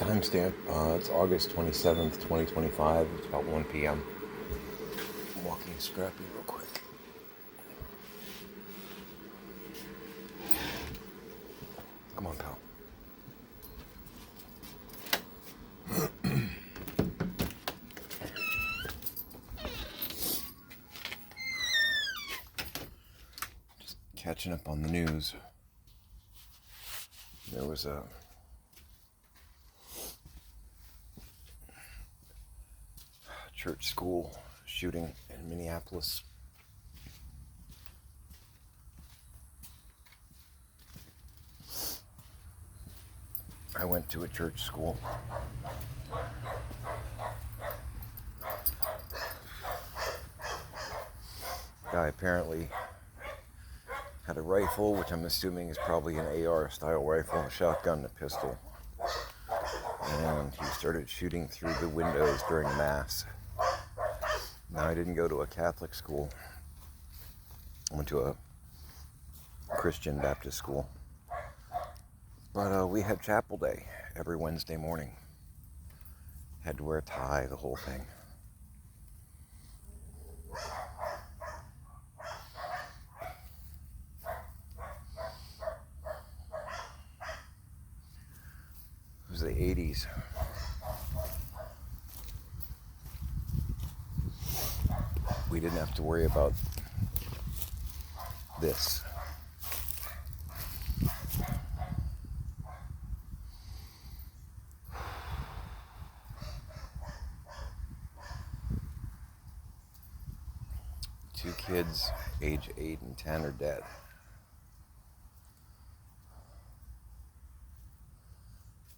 Timestamp, it's August 27th, 2025. It's about 1 p.m. I'm walking Scrappy real quick. Come on, pal. Just catching up on the news. There was a church school shooting in Minneapolis. I went to a church school. Guy apparently had a rifle, which I'm assuming is probably an AR style rifle, a shotgun, and a pistol. And he started shooting through the windows during Mass. Now, I didn't go to a Catholic school. I went to a Christian Baptist school. But we had chapel day every Wednesday morning. Had to wear a tie, the whole thing. It was the 80s. We didn't have to worry about this. Two kids, age 8 and 10, are dead.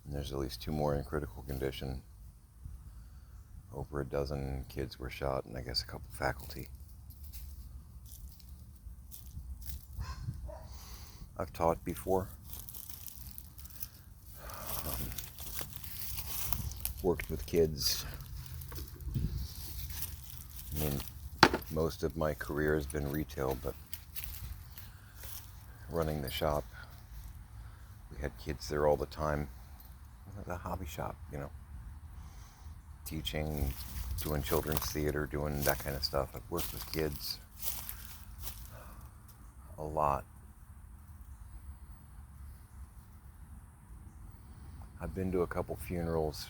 And there's at least 2 more in critical condition. Over a dozen kids were shot, and I guess a couple faculty. I've taught before. Worked with kids. I mean, most of my career has been retail, but running the shop, we had kids there all the time. The hobby shop, teaching, doing children's theater, doing that kind of stuff. I've worked with kids a lot. I've been to a couple funerals.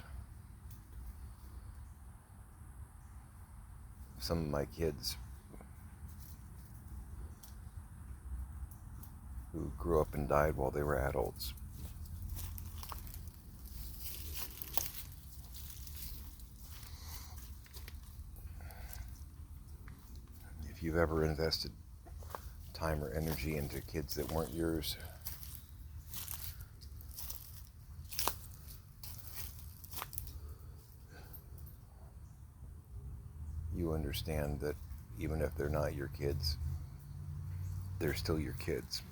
Some of my kids who grew up and died while they were adults. If you've ever invested time or energy into kids that weren't yours, you understand that even if they're not your kids, they're still your kids,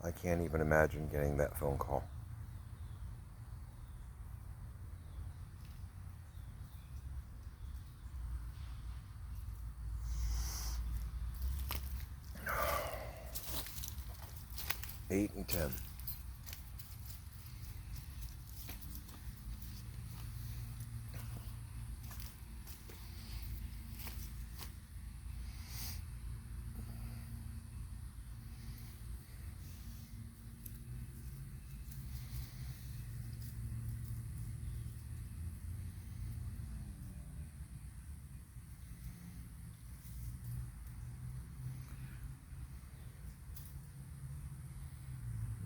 I can't even imagine getting that phone call. Eight and 10.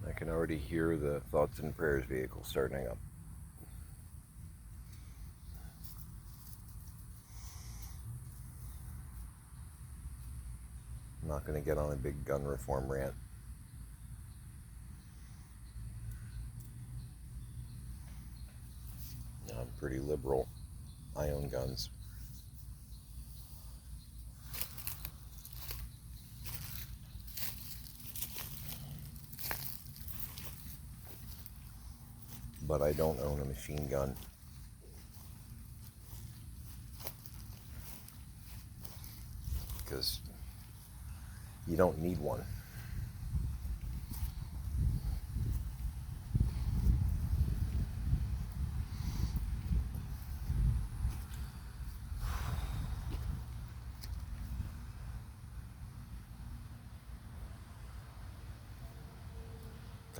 I can already hear the Thoughts and Prayers vehicle starting up. I'm not going to get on a big gun reform rant. I'm pretty liberal. I own guns. but I don't own a machine gun. Because you don't need one.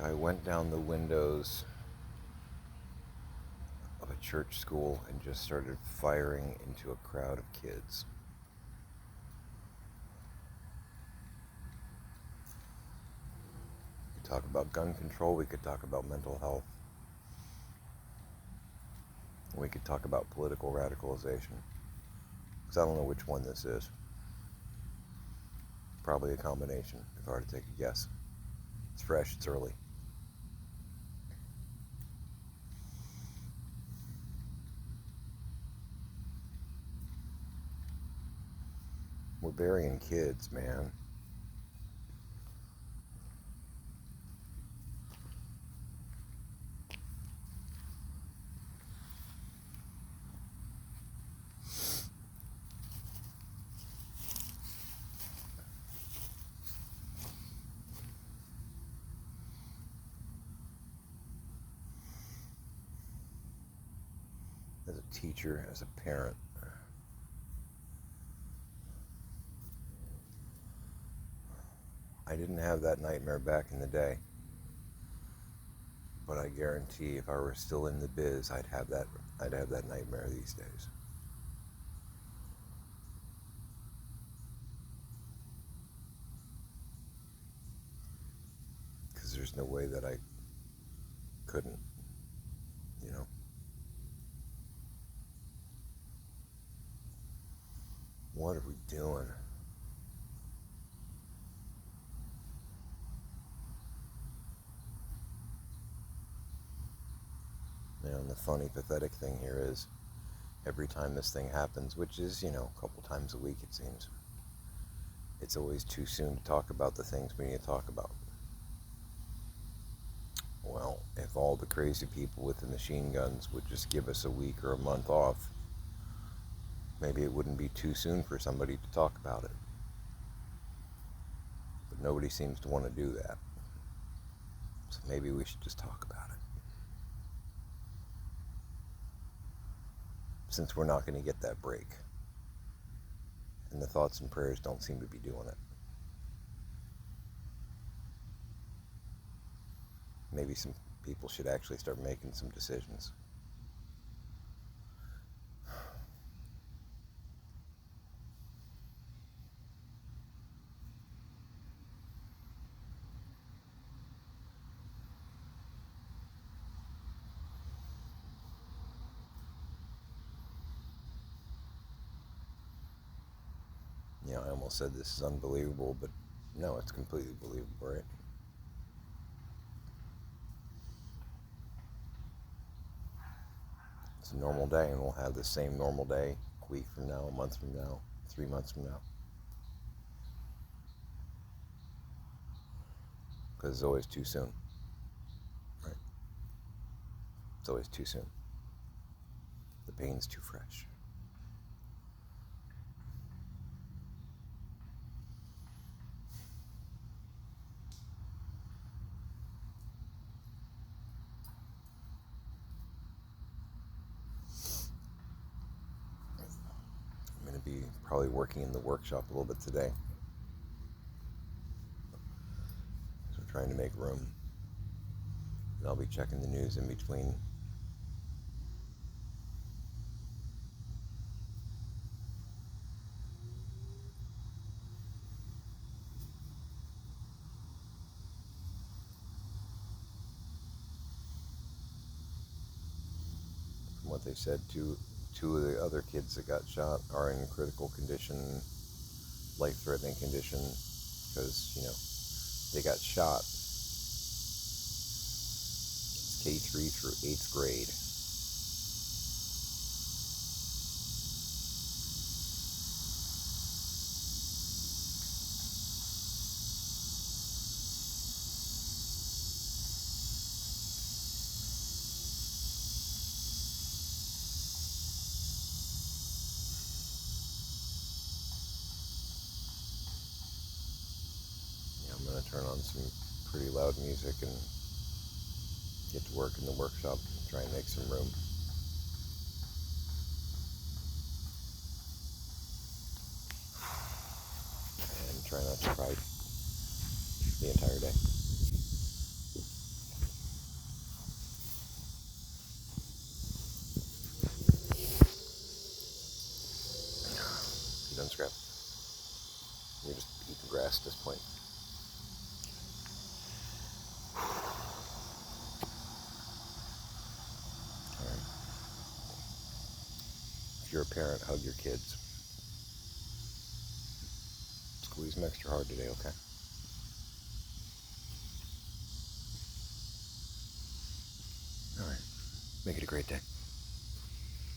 I went down the windows of a church school and just started firing into a crowd of kids. We could talk about gun control, we could talk about mental health, we could talk about political radicalization, because I don't know which one this is. Probably a combination, if I were to take a guess. It's fresh, it's early. We're burying kids, man. As a teacher, as a parent, I didn't have that nightmare back in the day, but I guarantee if I were still in the biz, I'd have that nightmare these days. Because there's no way that I couldn't, you know. What are we doing? And the funny, pathetic thing here is, every time this thing happens, which is, a couple times a week it seems, it's always too soon to talk about the things we need to talk about. Well, if all the crazy people with the machine guns would just give us a week or a month off, maybe it wouldn't be too soon for somebody to talk about it. But nobody seems to want to do that. So maybe we should just talk about it. Since we're not going to get that break. And the thoughts and prayers don't seem to be doing it. Maybe some people should actually start making some decisions. I almost said this is unbelievable, but no, it's completely believable, right? It's a normal day, and we'll have the same normal day a week from now, a month from now, 3 months from now. Because it's always too soon, right? It's always too soon. The pain's too fresh. I'm going to be probably working in the workshop a little bit today. So trying to make room. And I'll be checking the news in between. From what they said, two of the other kids that got shot are in critical condition, life-threatening condition, because, they got shot. It's K3 through 8th grade. turn on some pretty loud music and get to work in the workshop, try and make some room. And try not to cry the entire day. You done, Scrap? You're just eating grass at this point. Alright. If you're a parent, hug your kids. Squeeze them extra hard today, okay? Alright. Make it a great day.